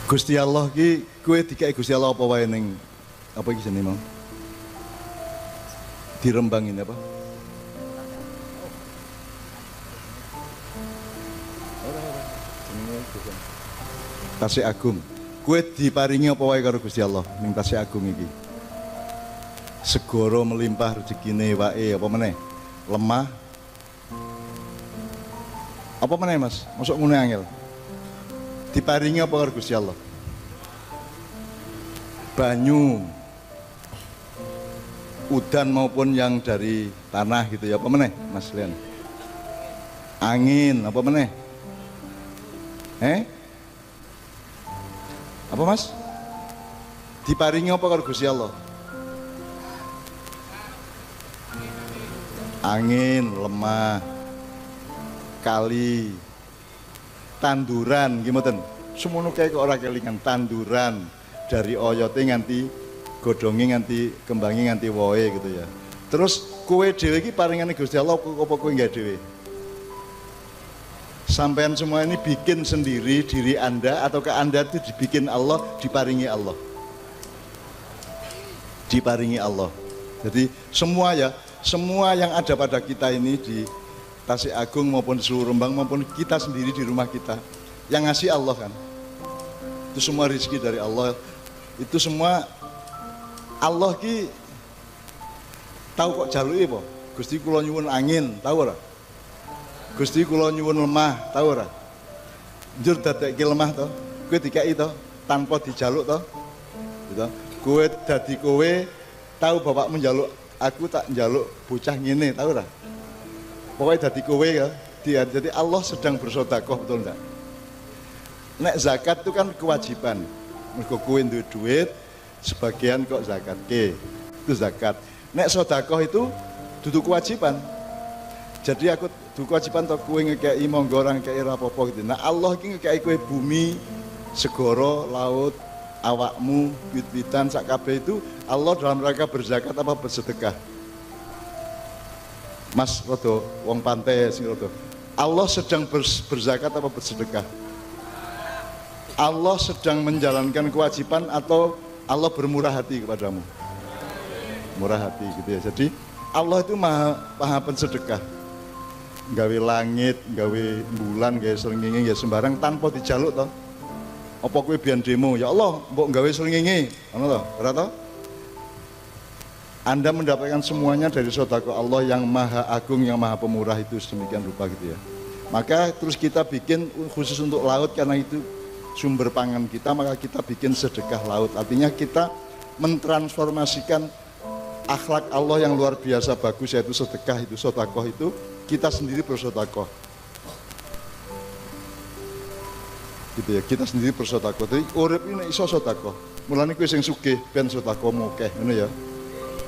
Gusti Allah ki kowe dikai Gusti Allah apa wae ning apa iki jenenge mau? Dirembangin apa? Tasih Agung. Kowe diparingi apa wae karo Gusti Allah ning Tasih Agung iki? Segoro melimpah rezekine wae apa meneh? Lemah. Apa meneh Mas? Masuk ngono angel. Diparingi apa karo Gusti Allah? Banyu, udan maupun yang dari tanah gitu ya, apa meneh Mas Lian? Angin, apa meneh? Apa Mas? Diparingi apa karo Gusti Allah? Angin, lemah, kali, tanduran gimana? Semono kayak kok ora kelingan tanduran dari oyote nganti godhonge nganti kembange nganti wohe gitu ya. Terus kowe dhewe iki paringane Gusti Allah apa kowe enggak dhewe? Sampean semua ini bikin sendiri diri Anda ataukah Anda itu dibikin Allah, diparingi Allah? Diparingi Allah. Jadi semua ya, semua yang ada pada kita ini di Tasih Agung maupun seluruh Rembang maupun kita sendiri di rumah kita yang ngasih Allah kan. Itu semua rezeki dari Allah. Itu semua Allah ki tahu kok jaluke apa? Gusti kula nyuwun angin, tahu ora? Gusti kula nyuwun lemah, tahu ora? Njur dadekke lemah to, kowe dikai to tanpa dijaluk to. Gitu. Kowe dadi kowe tahu bapakmu njaluk aku tak njaluk bocah ngene, tahu ora? Pokoknya dadi kowe ya. Jadi Allah sedang bersedekah, betul enggak? Nek zakat itu kan kewajiban. Mergo kowe duwe duit, sebagian kok zakatke. Itu zakat. Nek sedekah itu dudu kewajiban. Jadi aku dudu kewajiban to kowe ngekeki monggo ora ngekeki ora apa-apa gitu. Nah Allah iki ngekeki kowe bumi, segara, laut, awakmu, wit-witan sak kabeh itu Allah dalam rangka berzakat apa bersedekah? Mas rada wong pantai sing rada. Allah sedang berzakat apa bersedekah? Allah sedang menjalankan kewajiban atau Allah bermurah hati kepadamu? Murah hati gitu ya. Jadi Allah itu maha pensedekah. Gawe langit, gawe bulan, gawe srengenge ya sembarang tanpa dijaluk toh. Apa kowe biyen demo, ya Allah, mbok gawe srengenge, ngono toh, ora toh? Anda mendapatkan semuanya dari sedekah Allah yang maha agung, yang maha pemurah itu sedemikian rupa gitu ya. Maka terus kita bikin khusus untuk laut karena itu sumber pangan kita, maka kita bikin sedekah laut. Artinya kita mentransformasikan akhlak Allah yang luar biasa bagus, yaitu sedekah itu, sedekah itu kita sendiri bersedekah. Gitu ya, kita sendiri bersedekah. Jadi urip ini iso sedekah. Mulane kowe sing sugih ben sedekahmu akeh, ngono ya.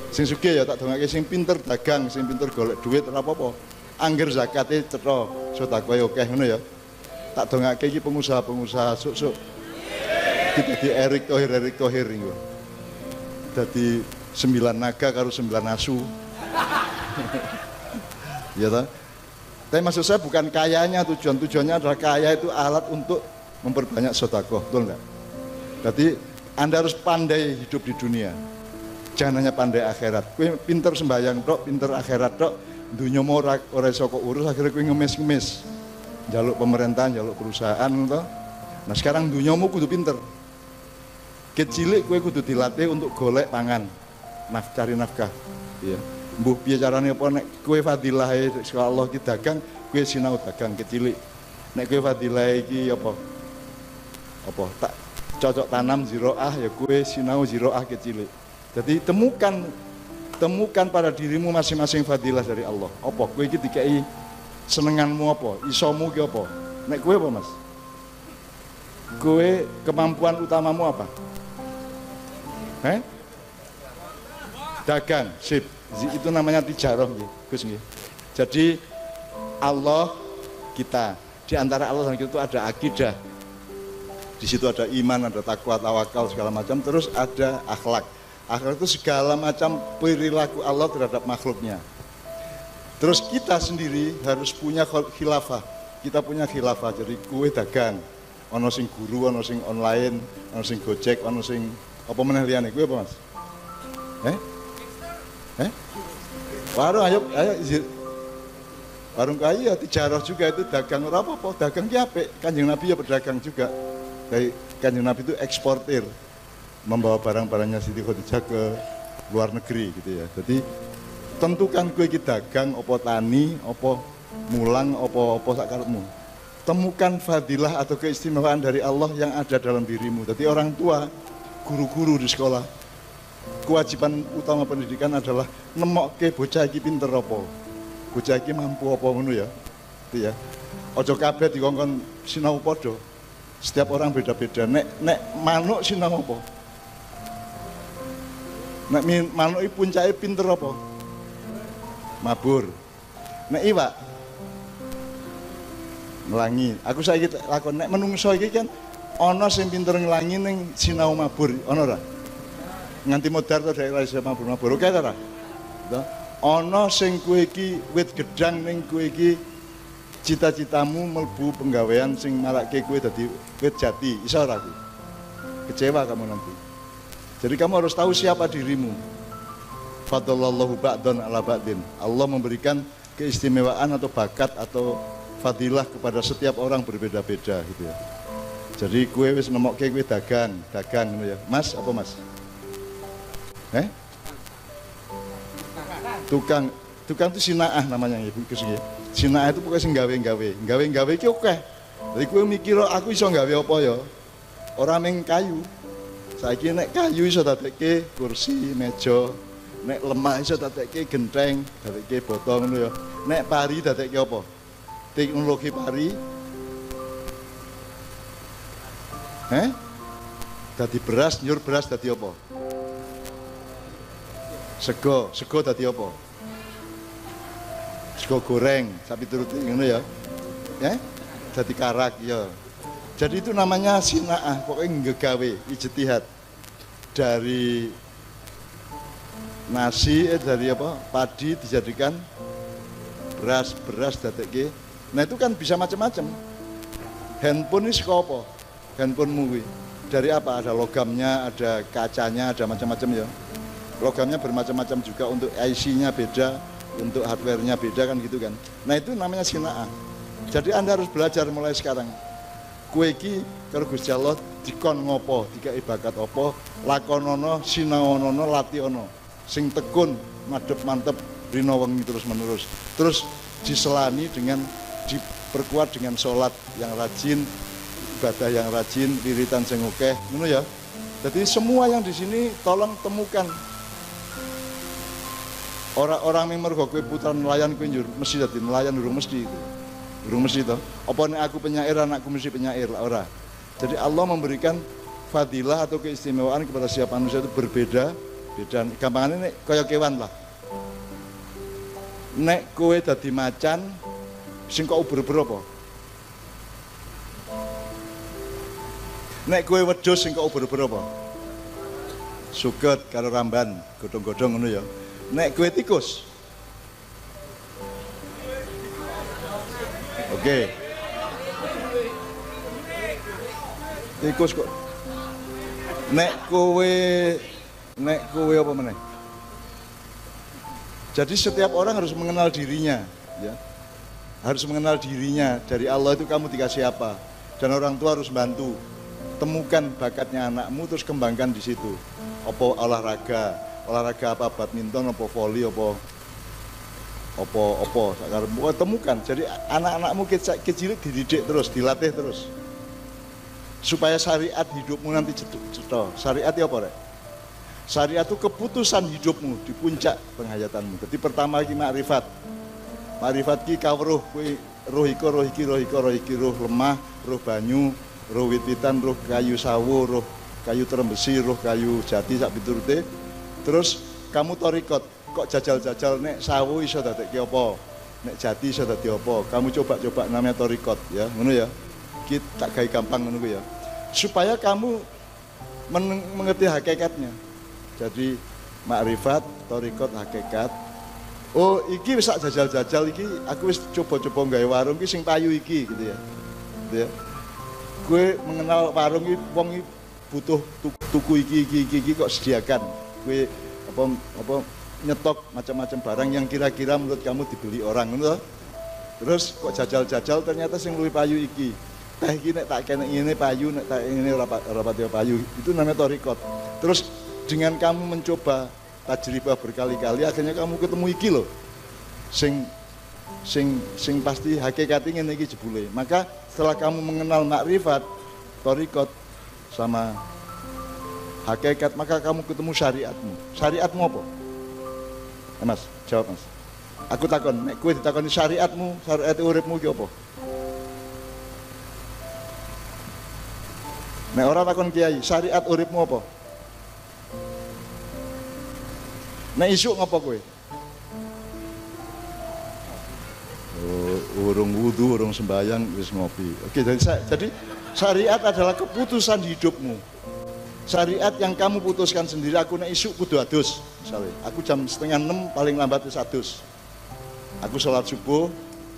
Sing sugih ya tak dongake sing pinter dagang, sing pinter golek duit ora apa-apa. Angger zakate cetha, sedekahe akeh ngono ya. Tak dongake iki pengusaha-pengusaha suk-suk. Kita di Erick Thohir niku. Dadi 9 naga karo 9 asu. Ya toh? Tapi maksud saya bukan kayanya tujuannya adalah kaya itu alat untuk memperbanyak sedekah, betul enggak? Jadi Anda harus pandai hidup di dunia. Jangan hanya pandai akhirat. Kowe pinter sembahyang tok, pinter akhirat tok, dunya mau ora iso kok urus, akhirnya kowe ngemis-ngemis. Jaluk pemerintahan, jaluk perusahaan toh. Nah, sekarang dunyamu kudu pinter. Kecilik kowe kudu dilatih untuk golek pangan, cari nafkah. Iya. Mbuh piye carane apa nek kowe fadilah saka Allah ki dagang, kowe sinau dagang kecilik. Nek kowe fadilah iki apa? Apa tak cocok tanam ziroah ya kowe sinau ziroah kecilik. Jadi temukan pada dirimu masing-masing fadilah dari Allah. Apa kowe iki dikai senenganmu apa? Isomu ki apa? Nek kowe apa, Mas? Kowe kemampuan utamamu apa? Dagang, sip. Itu namanya tijarah nggih, Gus nggih. Jadi Allah kita, di antara Allah dan kita itu ada akidah. Di situ ada iman, ada takwa, tawakal segala macam, terus ada akhlak. Akhlak itu segala macam perilaku Allah terhadap makhluknya. Terus kita sendiri harus punya khilafah, kita punya khilafah, jadi kue dagang. Ono sing guru, ono sing online, ono sing Gojek, ono sing apa meneh liyane kue apa Mas? Warung ayo warung kayu ya tijarah juga itu dagang ora apa-apa, dagang ki apik. Kanjeng Nabi ya pedagang juga. Dari Kanjeng Nabi itu eksportir, membawa barang-barangnya Siti Khadijah ke luar negeri gitu ya. Jadi tentukan kue ki dagang apa tani, apa mulang, apa sakarepmu. Temukan fadilah atau keistimewaan dari Allah yang ada dalam dirimu. Jadi orang tua, guru-guru di sekolah, kewajiban utama pendidikan adalah nemokke bocah iki pinter apa. Bocah iki mampu apa ngono ya. Itu ya. Aja kabeh dikongkon sinau padha. Setiap orang beda-beda. Nek manuk sinau apa? Nek manuk iki puncake pinter apa? Mabur. Nek iwak ngelangi. Aku saiki lakon nek menungso iki kan ana sing pinter ngelangi ning sinau mabur, ana ora? Nganti modar to daerah iso mabur-mabur. Oke ta ora? Ana sing kowe iki wit gedang ning kowe iki cita-citamu mlebu penggawean sing marake kowe dadi wit jati, iso ora aku? Kecewa kamu nanti. Jadi kamu harus tahu siapa dirimu. Fadlallahu ba'dan ala ba'din. Allah memberikan keistimewaan atau bakat atau fadilah kepada setiap orang berbeda-beda gitu ya. Jadi kowe wis nemokke kowe dagang gitu ya. Mas apa Mas? Tukang itu sinaah namanya Ibu Gus. Sinaah itu pokoknya sing gawe iki oke. Jadi kowe mikir aku iso gawe apa ya? Ora mung kayu. Saiki nek kayu iso dadekke kursi, meja, nek lemah iso dadekke genteng, dadekke botol ngono ya. Nek pari dadekke apa? Teknologi pari. Dadi beras, nyur beras dadi apa? Sego dadi apa? Sego goreng, sapi turuti ngono ya. Dadi karak ya. Jadi itu namanya sinaah, pokoknya ngegawe, ijtihad. Dari nasi dari apa? Padi dijadikan beras dadekke. Nah itu kan bisa macam-macam. Handphone ini saka apa? Handphonemu kuwi. Dari apa? Ada logamnya, ada kacanya, ada macam-macam ya. Logamnya bermacam-macam juga, untuk IC-nya beda, untuk hardware-nya beda kan gitu kan. Nah itu namanya sinaah. Jadi Anda harus belajar mulai sekarang. Kue iki karo Gusti Allah dikon ngopo, dikai bakat apa, lakonono, sinaonono, lationo. Sing tekun, madhep mantep, rina wengi terus menerus. Terus diselani dengan diperkuat dengan sholat yang rajin, ibadah yang rajin, wiritan sing akeh, ngono ya. Jadi semua yang di sini tolong temukan. Orang-orang yang mergo kowe putra nelayan kowe njur mesti dadi nelayan durung mesti itu. Durung mesti to. Apa nek aku penyair anakku mesti penyair lah ora. Jadi Allah memberikan fadilah atau keistimewaan kepada setiap manusia itu berbeda. Beda. Gampangane nek kaya kewan lah. Nek kowe dadi macan sing kok uber-uber apa? Nek kowe wedhus sing kok uber-uber apa? Suget karo ramban, godhong-godhong ngono ya. Nek kowe tikus. Oke. Tikus kok. Nek kowe apa meneh? Jadi setiap orang harus mengenal dirinya, ya. Harus mengenal dirinya. Dari Allah itu kamu dikasih apa? Dan orang tua harus bantu. Temukan bakatnya anakmu terus kembangkan di situ. Apa olahraga apa, badminton apa, voli apa sakarepmu temukan. Jadi anak-anakmu kecil dididik terus, dilatih terus. Supaya syariat hidupmu nanti cetha. Syariat itu apa rek? Syariat itu keputusan hidupmu di puncak penghayatanmu. Jadi pertama iki makrifat. Makrifat ki kawruh kuwi roh iki roh lemah, roh banyu, roh wit-witan, roh kayu sawo, roh kayu terembesi, roh kayu jati sak piturute. Terus kamu torikot, kok jajal-jajal nek sawo iso dadekke apa? Nek jati iso dadi apa? Kamu coba-coba namanya torikot ya, ngono ya. Kita tak gawe gampang ngono ya. Supaya kamu mengerti hakikatnya. Jadi makrifat, torikot, hakikat. Oh, iki wis sak jajal-jajal iki, aku wis coba-coba gawe warung iki sing payu iki gitu ya. Gitu ya. Gue mengenal warung iki wong iki butuh tuku iki kok sediakan. Gue apa nyetok macam-macam barang yang kira-kira menurut kamu dibeli orang ngono. Terus kok jajal-jajal ternyata sing luwih payu iki. Teh iki nek tak kene ngene payu, nek tak ngene ora pati payu. Itu namanya torikot. Terus dengan kamu mencoba tajribah berkali-kali akhirnya kamu ketemu iki loh. Sing pasti hakikatnya ngene iki jebule. Maka setelah kamu mengenal makrifat, torikot sama hakikat, maka kamu ketemu syariatmu. Syariatmu apa? Mas, jawab Mas. Aku takon, nek kowe ditakoni syariatmu, syariat uripmu ki apa? Nek ora takon kiai, syariat uripmu apa? Nek isuk ngapa kowe? Urung wudu, urung sembahyang, wis ngopi. Oke, jadi syariat adalah keputusan hidupmu. Syariat yang kamu putuskan sendiri. Aku nek isuk kudu adus, misalnya. Aku jam 5:30 paling lambat wis adus. Aku sholat subuh,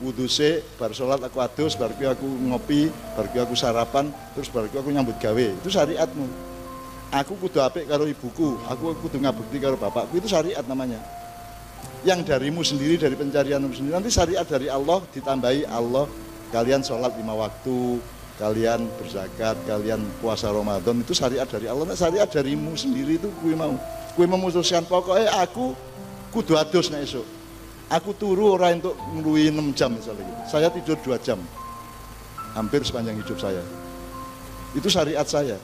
wudu sik, bar sholat aku adus, bar aku ngopi, bar aku sarapan, terus bar aku nyambut gawe. Itu syariatmu. Aku kudu apik karo ibuku, aku kudu ngabekti karo bapakku, itu syariat namanya. Yang darimu sendiri, dari pencarianmu sendiri, nanti syariat dari Allah ditambahi Allah, kalian sholat 5 waktu, kalian berzakat, kalian puasa Ramadan, itu syariat dari Allah. Nah, syariat darimu sendiri itu kue mau, kue memutuskan pokoknya aku kudu adus nek esuk. Aku turu orang untuk ngeluhi 6 jam misalnya gitu. Saya tidur 2 jam, hampir sepanjang hidup saya. Itu syariat saya,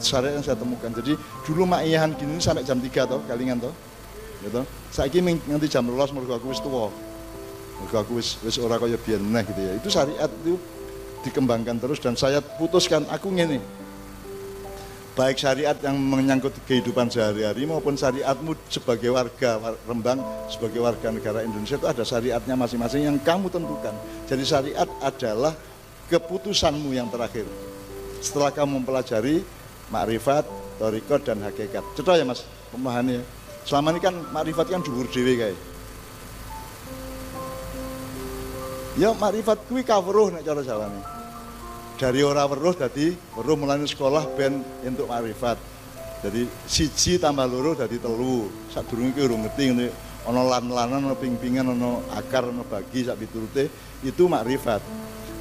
syariat yang saya temukan. Jadi dulu makiyahan gini sampai jam 3 toh, kalingan toh. Gitu. Saiki nanti jam 12 mergo aku wis tuwa. Mergo aku wis ora kaya biyen meneh gitu ya. Itu syariat itu dikembangkan terus dan saya putuskan aku ngene. Baik syariat yang menyangkut kehidupan sehari-hari maupun syariatmu sebagai warga Rembang, sebagai warga negara Indonesia itu ada syariatnya masing-masing yang kamu tentukan. Jadi syariat adalah keputusanmu yang terakhir. Setelah kamu mempelajari makrifat, thariqat dan hakikat. Cetok ya Mas, pemahamannya. Selama ini kan makrifat kan dhuwur dhewe kae. Ya makrifat kuwi kaweruh nek cara jawane. Dari ora weruh dadi weruh mulane sekolah ben entuk makrifat. Jadi 1 tambah 2 dadi 3. Sadurunge ki urung ngerti ngene ana lan-lanan ana ping-pingan ana akar ana bagi sak piturute itu makrifat.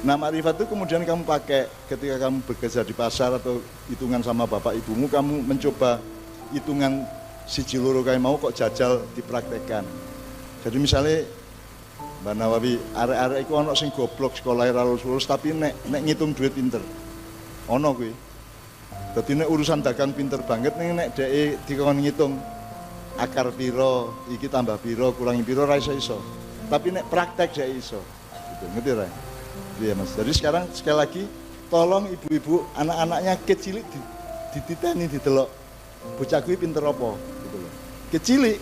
Nah makrifat itu kemudian kamu pakai ketika kamu bekerja di pasar atau hitungan sama bapak ibumu, kamu mencoba hitungan 1-2 kayak mau kok jajal dipraktekkan. Jadi misalnya Mbak Nawawi, arek-arek iku ana sing goblok sekolah ora lulus tapi nek ngitung duit pinter. Ana kuwi. Dadi nek urusan dagang pinter banget nek dheke dikon ngitung akar piro, iki tambah piro, kurangi piro ora iso. Tapi nek praktek dhek iso. Gitu, ngerti ora? Iya Mas. Jadi sekarang sekali lagi tolong ibu-ibu anak-anaknya kecilik dititeni didelok. Bocah kuwi pinter apa gitu loh. Kecilik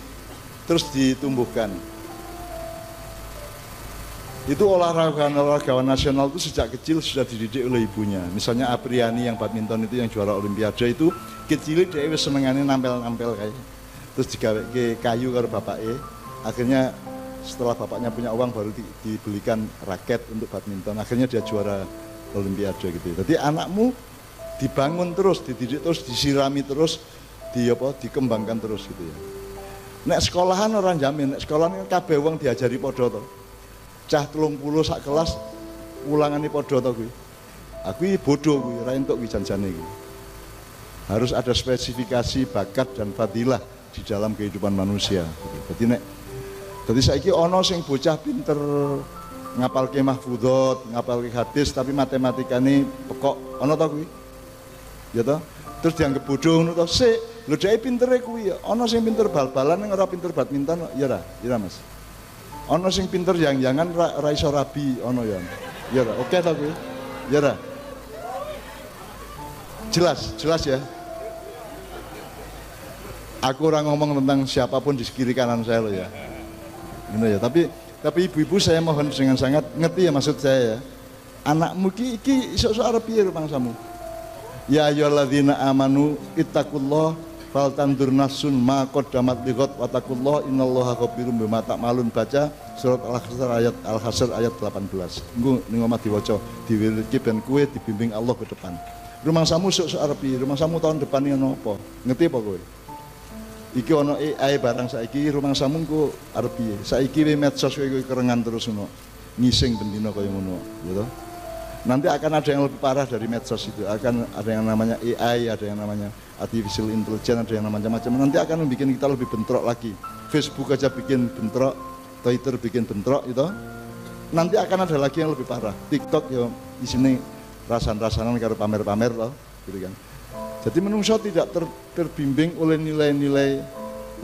terus ditumbuhkan. Itu olahragawan nasional itu sejak kecil sudah dididik oleh ibunya. Misalnya Apriani yang badminton itu yang juara olimpiade itu kecil dia wis senengane nampel-nampel kayak. Terus digaweke kayu karo bapake. Akhirnya setelah bapaknya punya uang baru dibelikan raket untuk badminton. Akhirnya dia juara olimpiade gitu. Jadi anakmu dibangun terus, dididik terus, disirami terus, dikembangkan terus gitu ya. Nek sekolahan orang jamin, nek sekolahan kabeh wong diajari padha to. Cah 30 sak kelas ulangane padha to kuwi. Aku iki bodoh kuwi, ora entuk kuwi janjane iki. Harus ada spesifikasi bakat dan fadilah di dalam kehidupan manusia. Jadi saiki ana sing bocah pinter ngapalke mahfudhot, ngapalke hadis tapi matematikane pekok. Ana to kuwi? Ya toh? Terus dianggap bodoh ngono to. Sik, lho dhek pintere kuwi ya. Ana sing pinter bal-balan ning ora pinter badminton ya ora? Ya Mas. Ono sing pinter yang-jangan ra iso rabi ono ya. Ya ora, oke ta kuwi? Ya ora. Jelas ya. Aku ora ngomong tentang siapapun di kiri kanan saya loh ya. Gitu ya, tapi ibu-ibu saya mohon dengan sangat ngerti ya maksud saya ya. Anakmu iki iso arep piye bangsamu? Ya ayyuhalladzina amanu ittaqullah fal tandur nafsun ma qaddamat lighad wa taqullah innallaha khabirum bima ta'malun. Baca surat Al-Hasr ayat 18. Engko ning omah diwaca diwiriki ben kowe dibimbing Allah ke depan. Rumangsamu sok arepi, rumangsamu tahun depan iki ono apa? Ngerti apa kowe? Iki ono AI barang saiki rumangsamu engko arep piye? Saiki we medsos kowe kerengan terus ngono. Ngising bendina kaya ngono, gitu. Nanti akan ada yang lebih parah dari medsos itu. Akan ada yang namanya AI, ada yang namanya artificial intelligence, ada yang namanya macam-macam. Nanti akan membuat kita lebih bentrok lagi. Facebook aja bikin bentrok, Twitter bikin bentrok, gitu. Nanti akan ada lagi yang lebih parah. TikTok ya di sini rasan-rasanan karo pamer-pamer loh, gitu kan. Jadi menungso tidak terbimbing oleh nilai-nilai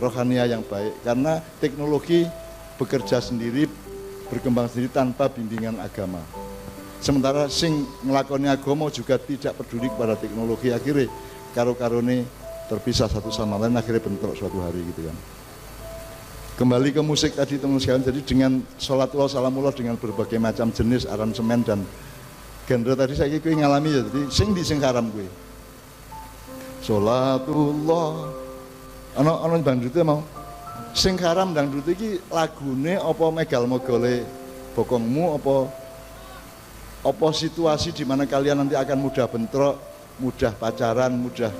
rohania yang baik karena teknologi bekerja sendiri, berkembang sendiri tanpa bimbingan agama. Sementara sing ngelakoni agama juga tidak peduli kepada teknologi, akhirnya karo-karone terpisah satu sama lain, akhirnya bentrok suatu hari gitu kan. Kembali ke musik tadi teman sekalian, jadi dengan sholatullah salamullah dengan berbagai macam jenis aransemen dan genre tadi saya kira ngalami ya, jadi sing haram gue. Sholatullah, ono dangdutnya mau. Sing haram dangdut iki lagune apa megal mogole bokongmu apa situasi di mana kalian nanti akan mudah bentrok, mudah pacaran, mudah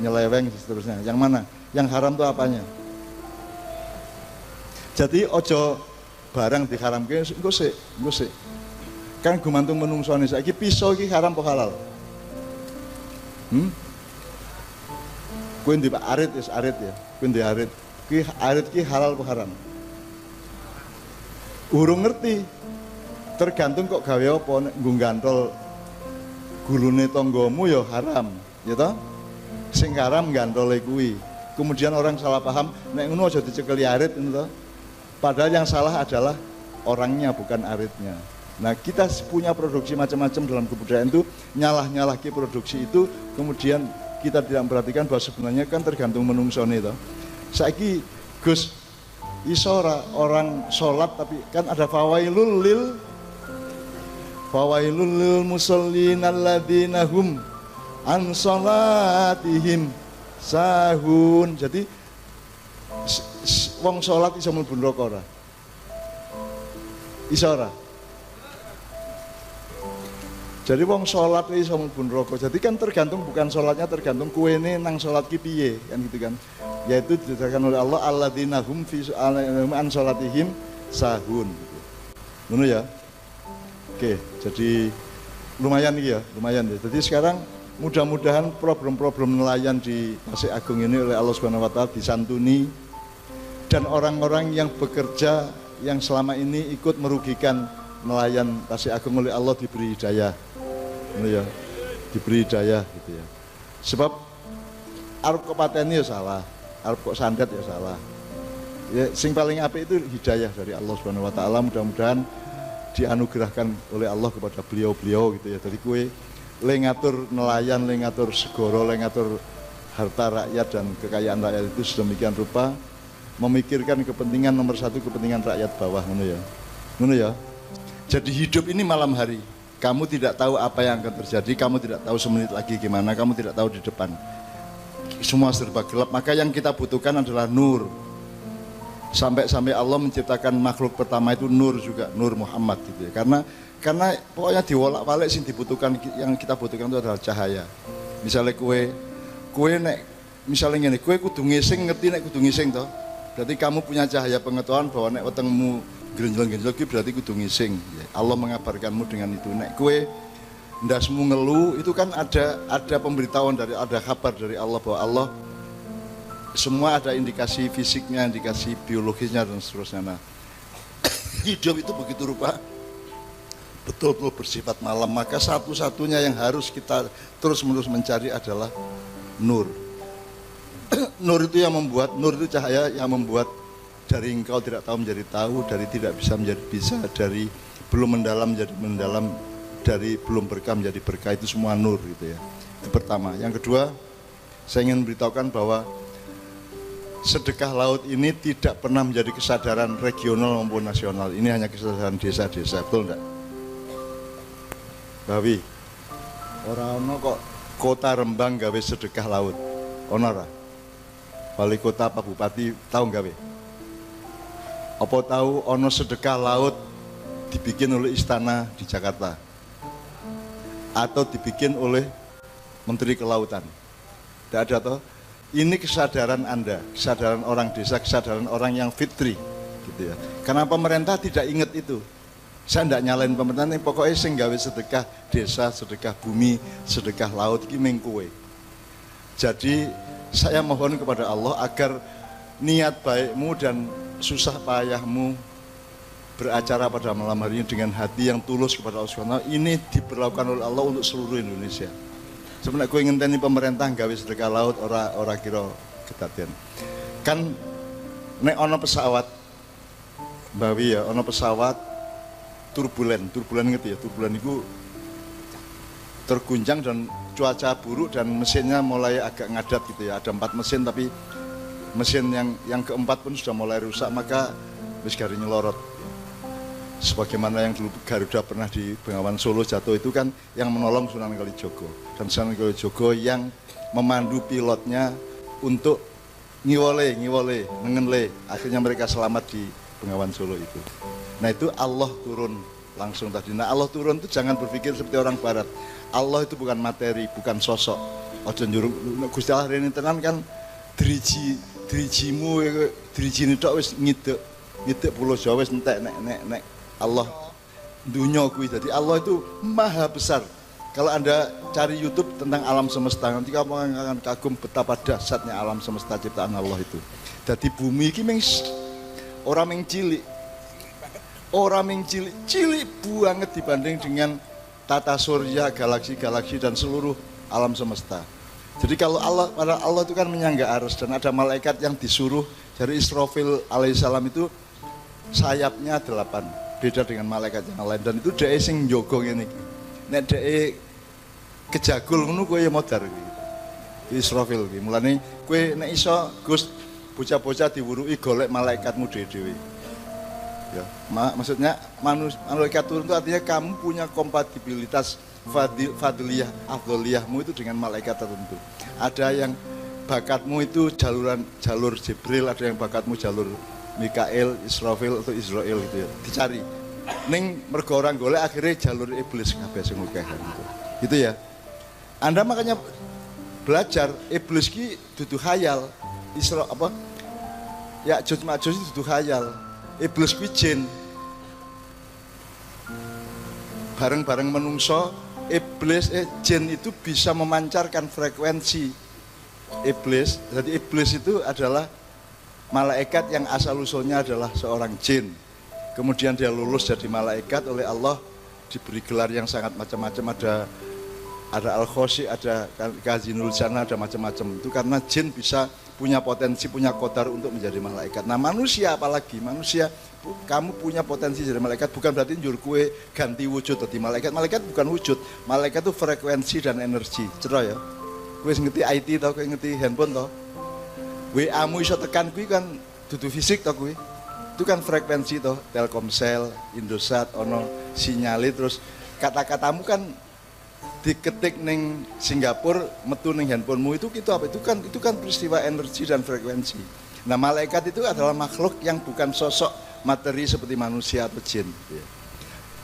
nyeleweng dan seterusnya. Yang mana? Yang haram itu apanya? Jadi ojo barang diharamke engko sik. Kan gumantung menungsone saiki pisau iki haram apa halal? Kowe ndek arit wis arit ya. Kowe ndek arit. Ki arit ki halal apa haram? Urung ngerti. Tergantung kok gawe apa nek nggo gantol gulune tanggamu ya haram, ya toh? Sing haram gantole kuwi. Kemudian orang salah paham nek ngono aja dicekeli arit ngono toh. Padahal yang salah adalah orangnya bukan aritnya. Nah, kita punya produksi macam-macam dalam kebudayaan itu, nyalah-nyalahke produksi itu, kemudian kita tidak memperhatikan bahwa sebenarnya kan tergantung menungsone toh. Saiki Gus iso orang sholat tapi kan ada fawailul lil musallin alladzina hum an sholatihim sahun. Jadi wong sholat iso mlebu neraka ora? Iso ora? Jadi wong sholat iso mlebu neraka. Jadi kan tergantung, bukan sholatnya, tergantung kuwene nang sholat ki piye kan gitu kan. Yaitu dikatakan oleh Allah alladzina hum fi an sholatihim sahun gitu. Ngono ya. Oke, jadi lumayan ya. Jadi sekarang mudah-mudahan problem-problem nelayan di Tasik Agung ini oleh Allah Subhanahu wa taala disantuni, dan orang-orang yang bekerja yang selama ini ikut merugikan nelayan Tasik Agung oleh Allah diberi hidayah. Ya, diberi hidayah gitu ya. Sebab arep kok pateni ya salah, arep kok sandet ya salah. Ya, sing paling apik itu hidayah dari Allah Subhanahu wa taala, mudah-mudahan dianugerahkan oleh Allah kepada beliau-beliau gitu ya. Jadi kue le ngatur nelayan, le ngatur segoro, le ngatur harta rakyat dan kekayaan rakyat itu sedemikian rupa, memikirkan kepentingan nomor satu, kepentingan rakyat bawah, ngono ya. Jadi hidup ini malam hari, kamu tidak tahu apa yang akan terjadi, kamu tidak tahu semenit lagi gimana, kamu tidak tahu di depan, semua serba gelap. Maka yang kita butuhkan adalah nur. Sampai Allah menciptakan makhluk pertama itu nur juga, Nur Muhammad gitu ya. Karena pokoknya diwolak-walik sih dibutuhkan, yang kita butuhkan itu adalah cahaya. Misalnya kue nek misalnya ngene, kue kudu ngising, ngerti nek kudu ngising toh. Berarti kamu punya cahaya pengetahuan bahwa nek wetengmu grenjel-grenjel ki berarti kudu ngising. Allah mengabarkanmu dengan itu. Nek kue ndasmu ngeluh, itu kan ada pemberitahuan ada kabar dari Allah bahwa Allah semua ada indikasi fisiknya, indikasi biologisnya dan seterusnya. Nah, hidup itu begitu rupa betul-betul bersifat malam, maka satu-satunya yang harus kita terus-menerus mencari adalah nur. Nur itu cahaya yang membuat dari engkau tidak tahu menjadi tahu, dari tidak bisa menjadi bisa, dari belum mendalam menjadi mendalam, dari belum berkah menjadi berkah. Itu semua nur gitu ya. Itu pertama. Yang kedua, saya ingin memberitahukan bahwa sedekah laut ini tidak pernah menjadi kesadaran regional maupun nasional. Ini hanya kesadaran desa-desa, betul enggak? Bawi, orang kok kota Rembang gawe sedekah laut, ono ora? wali kota apa bupati tahu nggak be? Apa tahu ono sedekah laut dibikin oleh istana di Jakarta atau dibikin oleh Menteri Kelautan? Tidak ada toh. Ini kesadaran Anda, kesadaran orang desa, kesadaran orang yang fitri, gitu ya. Karena pemerintah tidak ingat itu. Saya tidak nyalain pemerintah, ini pokoknya sing gawe sedekah desa, sedekah bumi, sedekah laut, ini mengkowe. Jadi saya mohon kepada Allah agar niat baikmu dan susah payahmu beracara pada malam hari ini dengan hati yang tulus kepada Allah SWT, ini diperlakukan oleh Allah untuk seluruh Indonesia. Sebenarnya gue ngenteni pemerintah gawe sedekah laut ora kira kedadian. Kan nek ono pesawat Bawi ya, ono pesawat turbulen ngerti ya, turbulen itu terguncang dan cuaca buruk dan mesinnya mulai agak ngadat gitu ya. Ada 4 mesin tapi mesin yang keempat pun sudah mulai rusak, maka wis garing nyelorot. Sebagaimana yang dulu Garuda pernah di Bengawan Solo jatuh itu kan yang menolong Sunan Kalijogo, dan Sunan Kalijogo yang memandu pilotnya untuk ngiwole nengenle, akhirnya mereka selamat di Bengawan Solo itu. Nah itu Allah turun langsung tadi. Nah Allah turun itu jangan berpikir seperti orang barat. Allah itu bukan materi, bukan sosok. Ojo njurung Gusti Allah rene tenan kan drijimu drijine tok wis ngidek pulau Jawa wis entek nek Allah dunia kuwi. Jadi Allah itu maha besar. Kalau Anda cari YouTube tentang alam semesta, nanti kamu akan kagum betapa dahsyatnya alam semesta ciptaan Allah itu. Jadi bumi ini orang yang cilik, cilik banget dibanding dengan tata surya, galaksi-galaksi dan seluruh alam semesta. Jadi kalau Allah itu kan menyangga arus dan ada malaikat yang disuruh dari Israfil alaihissalam itu sayapnya 8. Beda dengan malaikat yang lain, dan itu dhek sing njogo ngene iki. Nek dhek kejagul ngono kowe ya modar iki. Israfil iki. Mulane kowe nek iso Gus bocah-bocah diwuruki golek malaikatmu dhewe-dhewe. Ya, maksudnya malaikat turun itu artinya kamu punya kompatibilitas fadliyah, afdholiyahmu itu dengan malaikat tertentu. Ada yang bakatmu itu jalur Jibril, ada yang bakatmu jalur Mikael, Israfil atau Israel gitu ya. Dicari. Ning mergo orang golek akhirnya jalur iblis kabeh sing akeh gitu. Gitu ya. Anda makanya belajar iblis ki dudu khayal. Ya'juj Ma'juj itu dudu khayal. Iblis ki jin. Bareng-bareng menungso, jin itu bisa memancarkan frekuensi iblis. Jadi iblis itu adalah malaikat yang asal-usulnya adalah seorang jin. Kemudian dia lulus jadi malaikat oleh Allah, diberi gelar yang sangat macam-macam, ada Al-Khosi, ada Kazinul Jannah, ada macam-macam. Itu karena jin bisa punya potensi, punya kodar untuk menjadi malaikat. Nah manusia apalagi, manusia kamu punya potensi jadi malaikat, bukan berarti njur kue ganti wujud jadi malaikat. Malaikat bukan wujud, malaikat itu frekuensi dan energi. Cerah ya, kue ngerti IT tau, kue ngerti handphone tau. WA-mu iso tekan kuwi kan dudu fisik to kuwi. Itu kan frekuensi to, Telkomsel, Indosat ono sinyali, terus kata-katamu kan diketik ning Singapura metu ning handphonemu itu apa? Itu kan peristiwa energi dan frekuensi. Nah, malaikat itu adalah makhluk yang bukan sosok materi seperti manusia atau jin.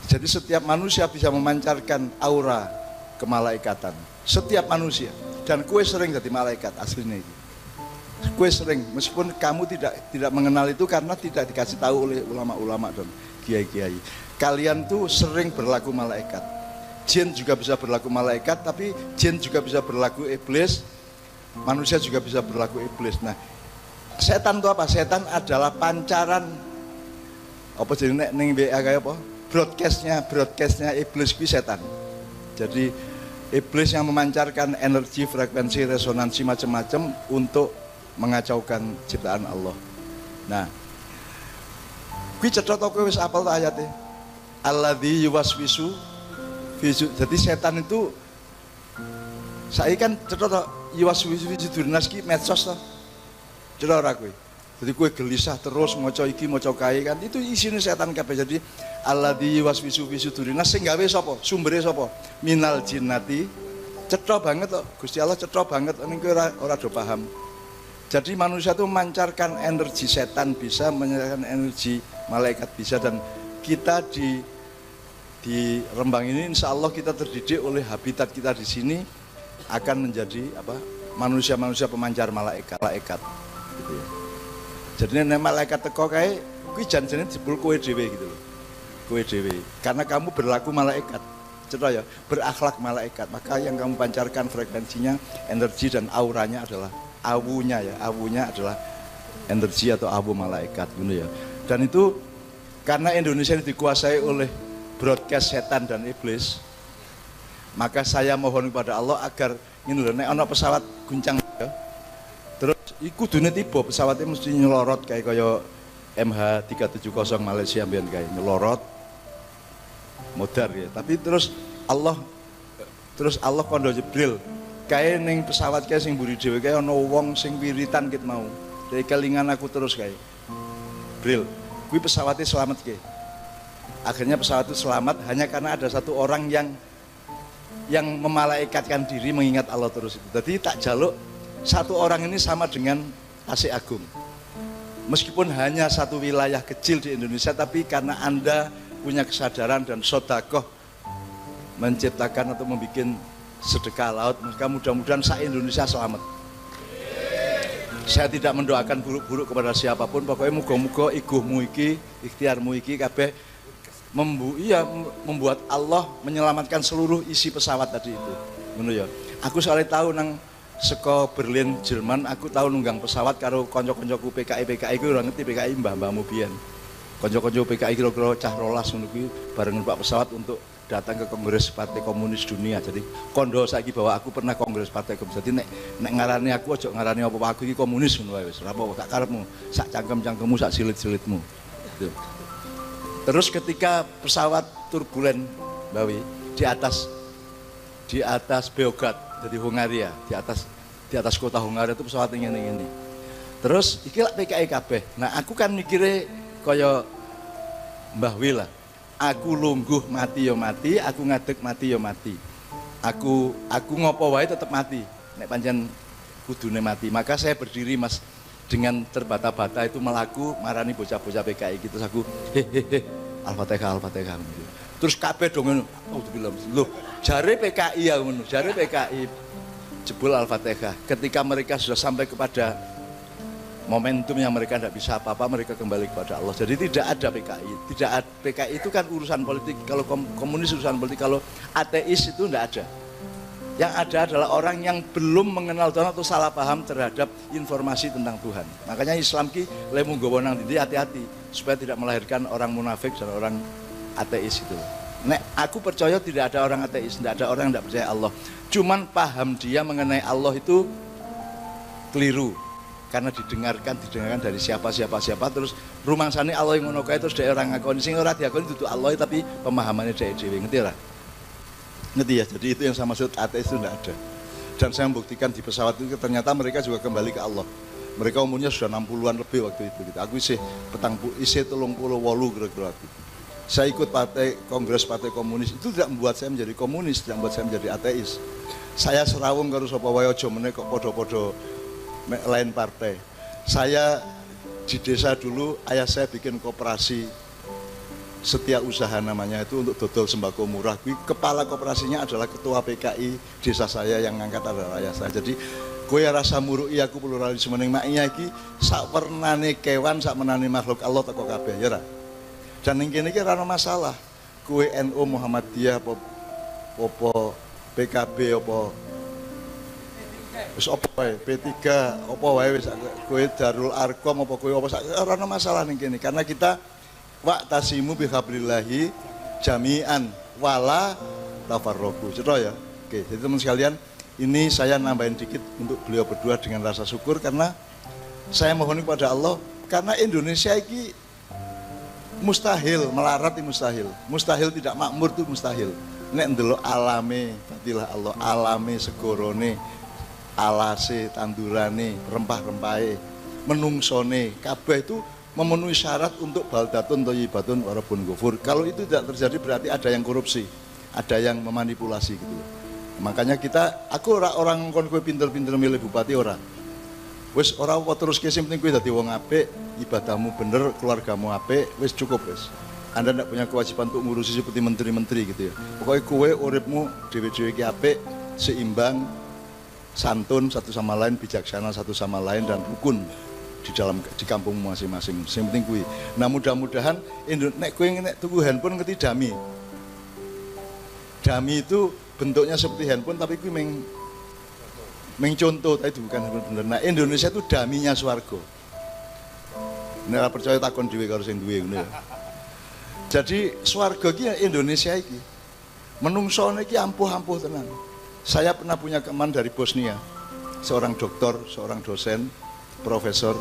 Jadi setiap manusia bisa memancarkan aura kemalaikatan. Setiap manusia. Dan kue sering jadi malaikat aslinya itu. Kue sering, meskipun kamu tidak mengenal itu karena tidak dikasih tahu oleh ulama-ulama dan kiai-kiai. Kalian tuh sering berlaku malaikat. Jin juga bisa berlaku malaikat, tapi jin juga bisa berlaku iblis. Manusia juga bisa berlaku iblis. Nah, setan itu apa? Setan adalah pancaran apa jadi ning WA kayak apa? Broadcastnya iblis itu setan. Jadi iblis yang memancarkan energi, frekuensi, resonansi macam-macam untuk mengacaukan ciptaan Allah. Nah, kuwi cetha to kowe wis apal ta ayate? Alladzi yuwaswisu fi. Jadi setan itu saya kan cetha to yuwaswisu fi sudurinnas ki medsos to. Cetha ora kowe? Jadi kowe gelisah terus maca iki maca kae kan itu isine setan kabeh. Jadi alladzi yuwaswisu fi sudurinnas sing gawe sapa? Sumbere sapa? Minal jinnati. Cetha banget to. Gusti Allah cetha banget ning kowe ora do paham. Jadi manusia itu memancarkan energi setan bisa, memancarkan energi malaikat bisa, dan kita di Rembang ini insya Allah kita terdidik oleh habitat kita di sini akan menjadi manusia-manusia pemancar malaikat gitu ya. Jadi nek malaikat teko kae kuwi janjane jebul kowe dhewe gitu loh. Kowe dhewe. Karena kamu berlaku malaikat. Cetok ya, berakhlak malaikat. Maka yang kamu pancarkan frekuensinya, energi dan auranya adalah awunya adalah energi atau awu malaikat gitu ya. Dan itu karena Indonesia ini dikuasai oleh broadcast setan dan iblis, maka saya mohon kepada Allah agar ini lho, nek ana pesawat guncang ya, terus iku kudune tiba pesawatnya mesti nyelorot kayak kaya MH370 Malaysia mbiyen kae nyelorot modar ya. Tapi terus Allah kondo Jibril kae ning pesawat kae sing mburi dhewe kae ana wong sing wiritan ket mau. Dari kelingan aku terus kae. Bril, kuwi pesawatnya selamat ke. Akhirnya pesawat itu selamat hanya karena ada satu orang yang memalaikatkan diri mengingat Allah terus itu. Jadi tak jaluk satu orang ini sama dengan Tasik Agung. Meskipun hanya satu wilayah kecil di Indonesia, tapi karena Anda punya kesadaran dan sodakoh menciptakan atau membuat sedekah laut, maka mudah-mudahan se-Indonesia selamat. Saya tidak mendoakan buruk-buruk kepada siapapun, pokoknya muga-muga iguhmu iki, ikhtiarmu iki kabeh membuat Allah menyelamatkan seluruh isi pesawat tadi itu. Ngono ya. Aku soalnya tahu nang saka Berlin Jerman, aku tahu nunggang pesawat karo kanca-kancaku PKI ku ora ngerti PKI mbah-mbahmu biyen. Kanca-kanca PKI kira-kira cah 12 ngono kuwi bareng numpak pesawat untuk datang ke Kongres Partai Komunis Dunia. Jadi kondo saiki bahwa aku pernah Kongres Partai Komunis. Jadi nek ngarani aku aja ngarani apa aku iki komunis ngono wae wis. Ora apa-apa, sak karepmu, sak cangkem-cangkemmu, sak silit-silitmu. Gitu. Terus ketika pesawat turbulen Bawi di atas Beograd, jadi Hungaria, di atas kota Hungaria itu pesawat ngene-ngene. Terus iki lak PKI kabeh. Nah, aku kan mikire kaya Mbah Wi lah. Aku lungguh mati ya mati, aku ngadeg mati ya mati. Aku ngopo wae tetap mati. Nek pancen kudune mati. Maka saya berdiri Mas dengan terbata-bata itu melaku marani bocah-bocah PKI gitu. Aku hehehe Al-Fatihah gitu. Terus kabeh dong ngono. Auzubillah. Loh, jare PKI ya ngono. Jare PKI jebul Al-Fatihah. Ketika mereka sudah sampai kepada momentum yang mereka tidak bisa apa-apa, mereka kembali kepada Allah. Jadi tidak ada PKI. PKI itu kan urusan politik. Kalau komunis urusan politik, kalau ateis itu tidak ada. Yang ada adalah orang yang belum mengenal Tuhan atau salah paham terhadap informasi tentang Tuhan. Makanya Islam ki lemu nggawa nang ndi hati-hati supaya tidak melahirkan orang munafik dan orang ateis itu. Nek aku percaya tidak ada orang ateis, tidak ada orang yang tidak percaya Allah. Cuman paham dia mengenai Allah itu keliru. Karena didengarkan dari siapa terus rumangsane Allah yang ngono kae terus dhek ora ngakoni, sing ora diakoni dudu Allah tapi pemahamannya dhek dhewe, ngerti ora? Ngerti ya, jadi itu yang saya maksud ateis itu tidak ada. Dan saya membuktikan di pesawat itu ternyata mereka juga kembali ke Allah. Mereka umurnya sudah 60-an lebih waktu itu gitu. Aku isih 38 kira-kira gitu. Saya ikut Kongres Partai Komunis, itu tidak membuat saya menjadi komunis, tidak membuat saya menjadi ateis. Saya serawung karo sapa wae aja meneh kok padha-padha lain partai. Saya di desa dulu, ayah saya bikin koperasi Setia Usaha namanya itu untuk dodol sembako murah. Kepala koperasinya adalah ketua PKI desa saya, yang ngangkat adalah ayah saya. Jadi kowe rasa murui aku pluralisme ning makinya iki sak wernane kewan, sak menane makhluk Allah teko kabeh ya ra. Dan ning kene iki ora masalah. Kowe NU Muhammadiyah apa PKB apa wis apa wae P3 apa wae wis kowe Darul Arkom apa kowe apa ora ana masalah ning kene karena kita wa'tasimu bihablillahi jami'an wala tafarraqu. Cetok ya. Oke, jadi teman sekalian, ini saya nambahin dikit untuk beliau berdua dengan rasa syukur karena saya mohon kepada Allah karena Indonesia ini mustahil, melarat itu mustahil. Mustahil tidak makmur itu mustahil. Nek ndelok alame, fadilah Allah, alame segorone alase, tandurane, rempah-rempahe, menungsone, kabeh itu memenuhi syarat untuk baldatun thayyibatun wa rabbun ghafur. Kalau itu tidak terjadi berarti ada yang korupsi, ada yang memanipulasi gitu. Makanya aku orang kon kowe pinter-pinter milih bupati ora. Wis ora apa terus sing penting kowe dadi wong apik, ibadahmu bener, keluargamu apik, wis cukup wis. Anda tidak punya kewajiban untuk ngurusi seperti menteri-menteri gitu ya. Pokoknya kowe uripmu dhewe-dhewe iki apik, seimbang, santun satu sama lain, bijaksana satu sama lain dan rukun di kampungmu masing-masing. Yang penting kuwi. Nah, mudah-mudahan nek kowe nek tuku handphone ngerti dami. Dami itu bentuknya seperti handphone tapi kuwi contoh, tapi itu bukan bener. Nah, Indonesia itu daminya swarga. Nek ora percaya takon dhewe karo sing duwe ngono ya. Jadi swarga iki Indonesia iki. Menungsone iki ampuh-ampuh tenan. Saya pernah punya teman dari Bosnia. Seorang dokter, seorang dosen, profesor,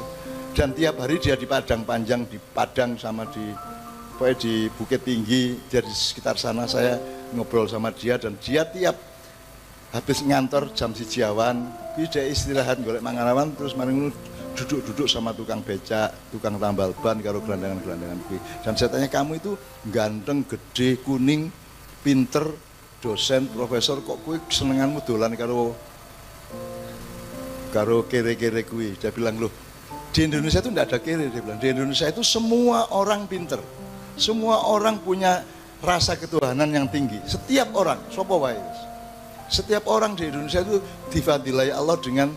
dan tiap hari dia di Padang Panjang, di Padang sama di Bukit Tinggi, dia di sekitar sana. Saya ngobrol sama dia dan dia tiap habis ngantor jam 1 awan, dia istirahat golek mangan terus maring duduk-duduk sama tukang becak, tukang tambal ban karo gelandangan-gelandangan kuwi. Dan saya tanya, kamu itu ganteng, gede, kuning, pinter, dosen, profesor, kok kuwi senenganmu dolan karo kere-kere kuwi? Dia bilang, loh, di Indonesia itu enggak ada kere, dia bilang. Di Indonesia itu semua orang pinter. Semua orang punya rasa ketuhanan yang tinggi. Setiap orang, sapa wae. Setiap orang di Indonesia itu difadilai Allah dengan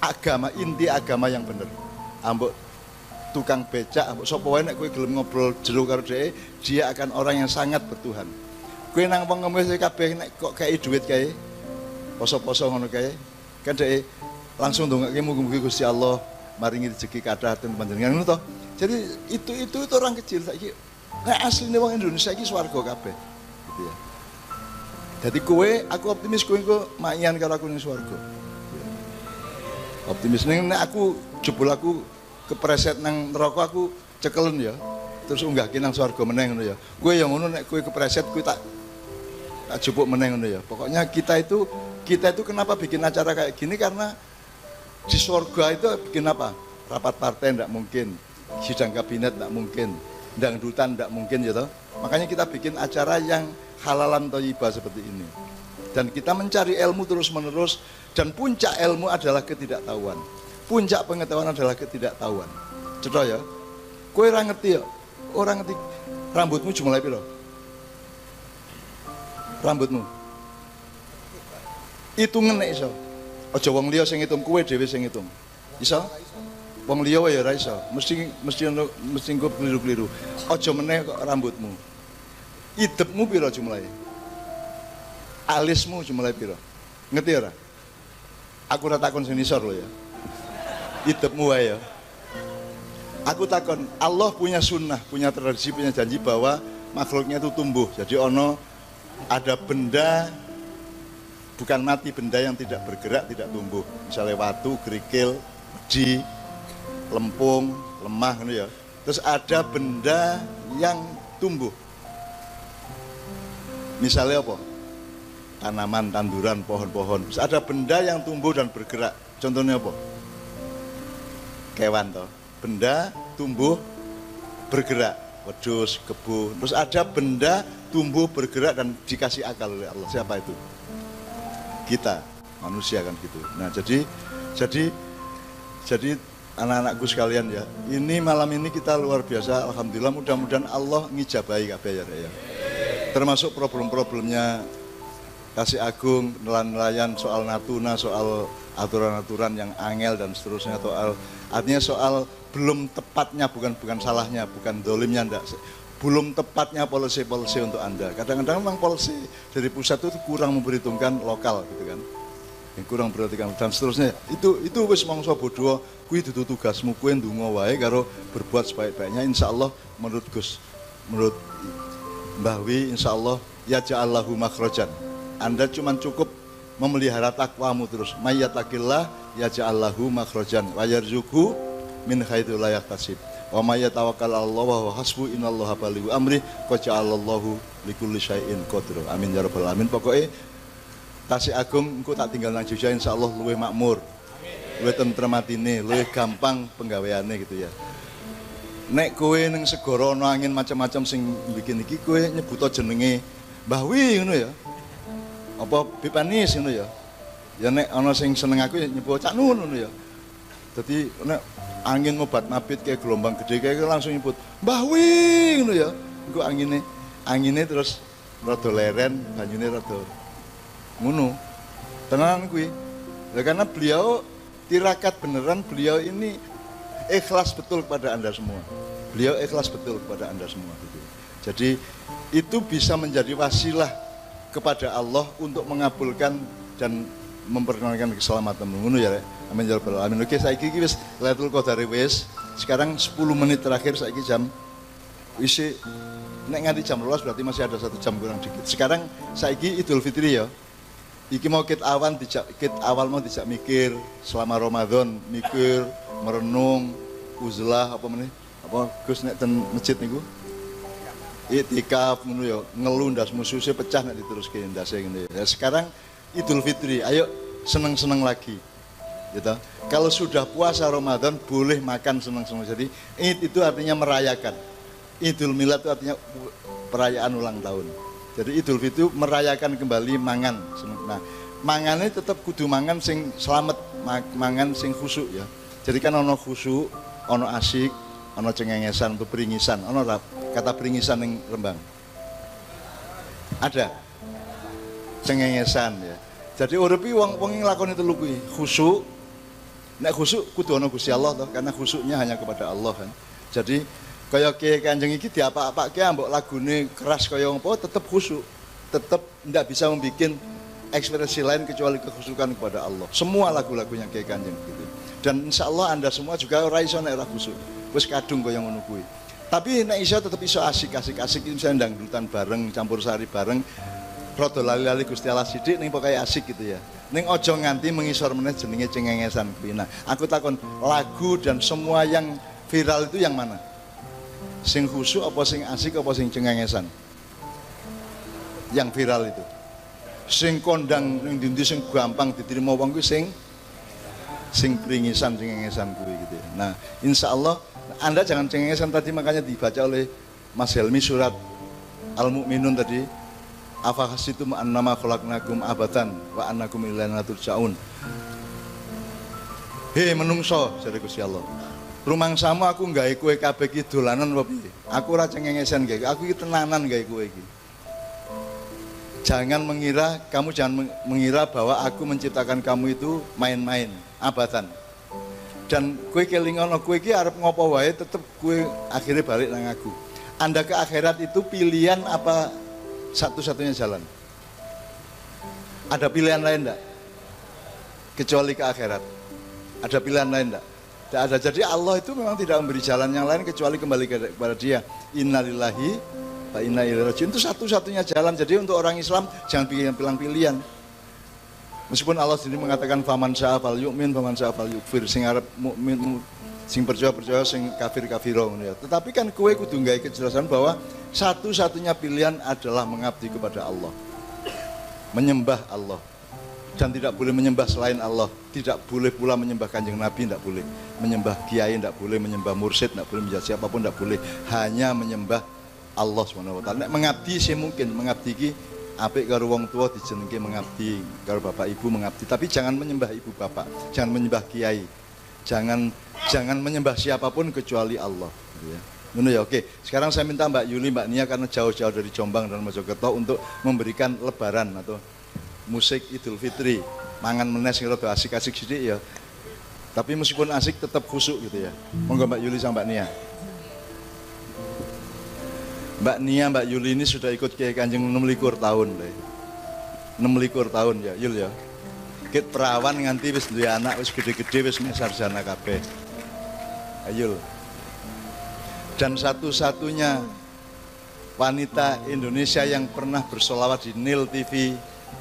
agama, inti agama yang benar. Ambok tukang becak, ambok sapa wae nek kowe gelem ngobrol jero karo dhek, dia akan orang yang sangat bertuhan. Kowe nang wong ngemis kabeh nek kok kei duit kae, poso-poso ngono kae, kan dhek langsung ndongake mugi-mugi Gusti Allah maringi rezeki kathah ten panjenengan ngono to. Jadi itu orang kecil saiki. Nek asline wong Indonesia iki swarga kabeh. Gitu ya. Jadi aku optimis kowe engko mayan karo aku ning swarga. Optimis ning nek aku jebul aku kepreset nang neraka aku cekelen ya. Terus unggahke nang swarga meneh ngono ya. Kowe yang ngono nek kowe kepreset kowe tak jupuk meneh ngono ya. Pokoknya kita itu kenapa bikin acara kayak gini, karena di surga itu bikin apa? Rapat partai enggak mungkin, sidang kabinet enggak mungkin, dangdutan enggak mungkin ya toh. Makanya kita bikin acara yang halalan thayyibah seperti ini. Dan kita mencari ilmu terus-menerus, dan puncak ilmu adalah ketidaktahuan. Puncak pengetahuan adalah ketidaktahuan. Cetha ya. Kowe ora ngerti ya. Ora ngerti rambutmu jumlahe piro? Rambutmu. Hitungan nek iso. Aja wong liya sing ngitung, kowe dhewe sing ngitung. Iso? Wong liya wae ya ora iso. Mesti engko keliru-keliru. Aja meneh kok rambutmu. Idepmu piro jumlahe? Alismu jumlahe piro? Ngerti ora? Aku ora takon sing nisor lho ya. Idepmu wae ya. Aku takon, Allah punya sunnah, punya tradisi, punya janji bahwa makhluknya itu tumbuh. Jadi ada benda bukan mati, benda yang tidak bergerak, tidak tumbuh. Misalnya watu, kerikil, wedi, lempung, lemah gitu ya. Terus ada benda yang tumbuh. Misalnya apa? Tanaman, tanduran, pohon-pohon. Terus ada benda yang tumbuh dan bergerak. Contohnya apa? Kewan toh. Benda tumbuh bergerak. Wedhus, kebo. Terus ada benda tumbuh bergerak dan dikasih akal oleh Allah. Siapa itu? Kita, manusia kan gitu. Nah, jadi anak-anakku sekalian ya, ini malam ini kita luar biasa, alhamdulillah, mudah-mudahan Allah ngijabahi kabeh ya. Termasuk problem-problemnya Kasih Agung, nelayan soal Natuna, soal aturan-aturan yang angel dan seterusnya, artinya soal belum tepatnya, bukan salahnya, bukan dolimnya, enggak. Belum tepatnya polisi-polisi untuk Anda. Kadang-kadang memang polisi dari pusat itu kurang memperhitungkan lokal gitu kan. Yang kurang memperhatikan dan seterusnya. Itu wis mangsa bodho, kuwi dudu tugasmu, kowe ndonga wae karo berbuat sebaik-baiknya. Insyaallah menurut Mbah Wi, insyaallah ya ja'allahu makhrajan. Anda cuma cukup memelihara takwamu terus. Mayyatakillah ya ja'allahu makhrajan wa yarzuqhu min haitsu la yahtasib. Wa may yatawakkal 'ala Allah wa hasbu innallaha balighu amri qad ja'alallahu likulli syai'in qadra. Amin ya rabbal alamin. Pokoke Kasih Agung engko tak tinggal nang Jogja insyaallah luwih makmur. Luwih tentrem atine, luwih gampang penggaweane gitu ya. Nek kowe ning segara ana angin macam-macam sing bikin iki, kowe nyebuta jenenge Mbah Wi ngono ya. Apa Bipanis ngono ya. Ya nek ana sing seneng aku ya nyebut Cak Nun ngono ya. Jadi nek angin ngobat mabit kayak gelombang gede kayak langsung nyebut Mbah Wing ngono ya. Engko angine terus rada leren, banyune rada ngono. Tenan kuwi. Ya karena beliau tirakat beneran, beliau ini ikhlas betul kepada Anda semua. Beliau ikhlas betul kepada Anda semua gitu. Jadi itu bisa menjadi wasilah kepada Allah untuk mengabulkan dan memperkenalkan keselamatan. Ngono ya, amin ya rabbal alamin. Oke, saiki iki wis Lailatul Qadar wis. Sekarang 10 menit terakhir saiki jam isi nek nganti jam 12 berarti masih ada 1 jam kurang dikit. Sekarang saiki Idul Fitri ya. Iki mau kit awal mau dijak mikir selama Ramadan, mikir, merenung, uzlah apa meneh? Apa Gus nek ten masjid niku? Itikaf ngono ya, ngelu ndas mususe pecah nek diteruske ndase ngene ya. Sekarang Idul Fitri, ayo seneng-seneng lagi. Gitu. Kalau sudah puasa Ramadan boleh makan seneng-seneng. Jadi Id itu artinya merayakan. Idul Milad itu artinya perayaan ulang tahun. Jadi Idul Fitri merayakan kembali mangan. Nah, mangannya tetap kudu mangan sing selamat, mangan sing khusyuk ya. Jadi kan ono khusyuk, ono asik, ono cengengesan, beringisan, ono kata beringisan yang Rembang. Ada cengengesan ya. Jadi uripi wong nglakoni telu kuwi, khusyuk. Nek khusyuk kudu ono Gusti Allah toh, karena khusyuknya hanya kepada Allah kan. Jadi kaya Kiai Kanjeng iki diapa-apake ambek lagune keras kaya apa tetep khusyuk. Tetep ndak bisa membuat ekspresi lain kecuali kekhusyukan kepada Allah. Semua lagu-lagunya Kiai Kanjeng gitu. Dan insya Allah Anda semua juga ora iso nek ora khusyuk. Wis kadung kaya ngono kuwi. Tapi nek iso tetep iso asik-asik misalnya dangdutan bareng, campur sari bareng. Rada lali-lali Gusti Allah sithik ning pokoke asik gitu ya. Ning aja nganti mengisor meneh jenenge cengengesan kuwi. Nah, aku takon lagu dan semua yang viral itu yang mana? Sing khusyuk apa sing asik apa sing cengengesan? Yang viral itu. Sing kondang ning ndi sing gampang diterima wong kuwi sing pringisan cengengesan kuwi gitu ya. Nah, insya Allah Anda jangan cengengesan tadi makanya dibaca oleh Mas Helmi surat Al-Mu'minun tadi. Afa hasitum annama khalaqnakum abatan wa annakum ilaina turja'un. Hei menungso jare Gusti Allah. Rumangsamu aku nggawe kowe kabeh iki dolanan apa piye? Aku ora cengengesan gawe. Aku iki tenanan gawe kowe iki. Kamu jangan mengira bahwa aku menciptakan kamu itu main-main, abatan. Dan kowe kelingono kowe iki arep ngopo wae tetep kowe akhirnya balik nang aku. Anda ke akhirat itu pilihan apa satu-satunya jalan? Ada pilihan lain enggak? Kecuali ke akhirat. Ada pilihan lain enggak? Tidak ada. Jadi Allah itu memang tidak memberi jalan yang lain kecuali kembali kepada Dia. Innalillahi wa inna ilaihi raji'un. Itu satu-satunya jalan. Jadi untuk orang Islam jangan pilih-pilih. Meskipun Allah sendiri mengatakan faman syaa fal yu'min faman syaa fal yukfir, sing arep mukmin sing percaya sing kafir ya. Tetapi kan kowe kudu nggawe kejelasan bahwa satu-satunya pilihan adalah mengabdi kepada Allah. Menyembah Allah. Dan tidak boleh menyembah selain Allah. Tidak boleh pula menyembah Kanjeng Nabi, tidak boleh. Menyembah kiai tidak boleh, menyembah mursyid tidak boleh, menyembah siapapun tidak boleh. Hanya menyembah Allah SWT. Nek mengabdi sih mungkin, mengabdi ki apik karo wong tua dijenengke mengabdi, karo bapak ibu mengabdi, tapi jangan menyembah ibu bapak, jangan menyembah kiai. Jangan menyembah siapapun kecuali Allah gitu ya. Ngono ya, oke. Sekarang saya minta Mbak Yuli, Mbak Nia karena jauh-jauh dari Jombang dan Mojokerto untuk memberikan lebaran atau musik Idul Fitri. Mangan menes rada asik-asik sithik ya. Tapi meskipun asik tetap khusyuk gitu ya. Monggo Mbak Yuli sama Mbak Nia. Mbak Nia, Mbak Yuli ini sudah ikut Kiai Kanjeng 26 tahun deh. 26 tahun ya, Yul ya. Kit perawan nganti wis duwe anak wis gede-gede wis sarjana kabeh. Ayo. Dan satu-satunya wanita Indonesia yang pernah bersolawat di Nil TV,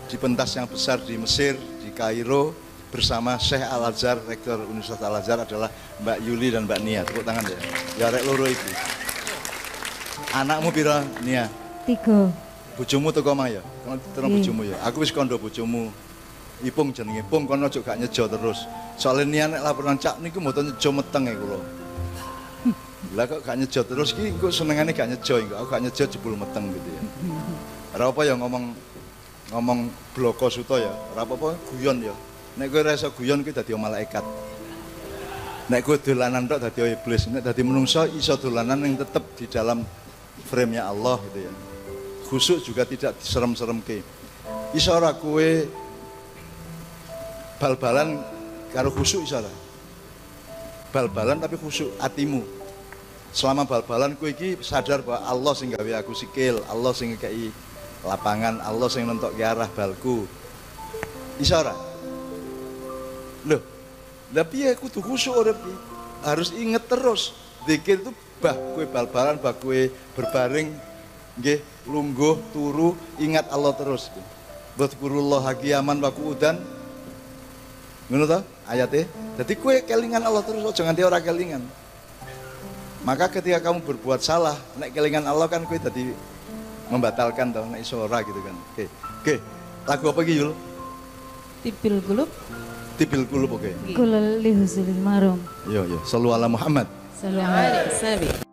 di pentas yang besar di Mesir, di Kairo bersama Syekh Al-Azhar, Rektor Universitas Al-Azhar adalah Mbak Yuli dan Mbak Nia. Tepuk tangan ya. Ya rek loro iki. Anakmu pira, Nia? 3. Bojomu teko omah ya? Kono terus bojomu ya. Aku wis kandha bojomu. Ipung jenenge, Ipung kono aja gak nyejo terus. Soale Nia nek laporan cak niku mboten nyejo meteng e kula. Lah kok gak nyejo terus ki engko senengane gak nyejo engko aku gak nyejo jebul meteng gitu ya. Ora apa ya ngomong bloko suto ya. Ora apa-apa guyon ya. Nek kowe ora iso guyon kuwi dadi malaikat. Nek kowe dolanan tok dadi iblis, nek dadi menungso iso dolanan yang tetep di dalam frame-nya Allah gitu ya. Khusyuk juga tidak serem-seremke. Iso ora kowe bal-balan karo khusyuk iso ora? Bal-balan tapi khusyuk atimu. Selama bal-balan kowe iki sadar bahwa Allah sing gawe aku sikil, Allah sing ngekeki lapangan, Allah sing nentokke arah balku. Iso ora? Loh, lah piye kudu khusyuk urip iki? Harus inget terus. Zikir itu bah kowe bal-balan, bah kowe berbaring nggih, lungguh, turu, ingat Allah terus. Wadhkurullah haqiyaman wa qu'udan. Ngono ta ayate? Dadi kowe kelingan Allah terus, aja nganti ora kelingan. Maka ketika kamu berbuat salah, nek kelingan Allah kan kowe dadi membatalkan toh, nek iso ora gitu kan. Oke. Oke. Lagu apa iki, Yul? Tibil Gulub. Tibil Qulub, oke. Kulal li huzulil marum. Yo yo, sallu ala Muhammad. Sallallahu alaihi wasallam.